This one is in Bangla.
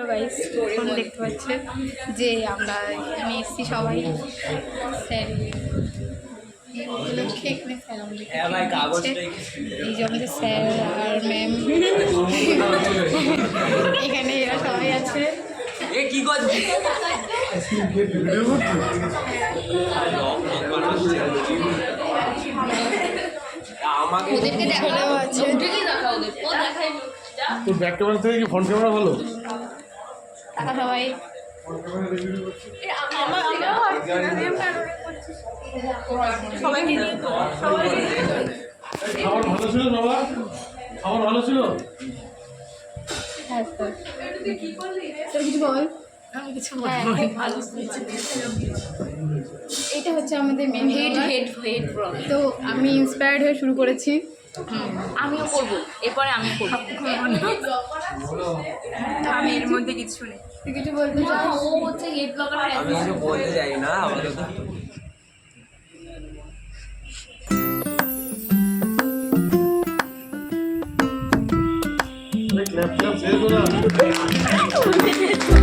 গাইস এখন দেখতে পাচ্ছেন যে আমরা এখানে এসেছি সবাই স্যার উপলক্ষে এখানে স্যার আমাদের এই যে আমাদের স্যার আর ম্যাম এখানে এরা সবাই আছে। ওদেরকে দেখাও আছে। তোর ব্যাক ক্যামেরা থেকে কি ফ্রন্ট ক্যামেরা ভালো? টাকা সবাই খাবার ভালো ছিল বাবা? খাবার ভালো ছিল? হ্যাঁ স্যার তোর কিছু বল। আমি কিছু বলবো ভালো। এটা হচ্ছে আমাদের মেন হেড তো আমি ইন্সপায়ার্ড হয়ে শুরু করেছি। আমিও করবো, এরপরে আমিও করবো। আমি এর মধ্যে কিছু নেই। তুই কিছু বলতে চাস? ও হচ্ছে হেড ব্লগার। আমি কিছু বলতে চাই না আপাতত। ল্যাপটপ শেষ হলো না।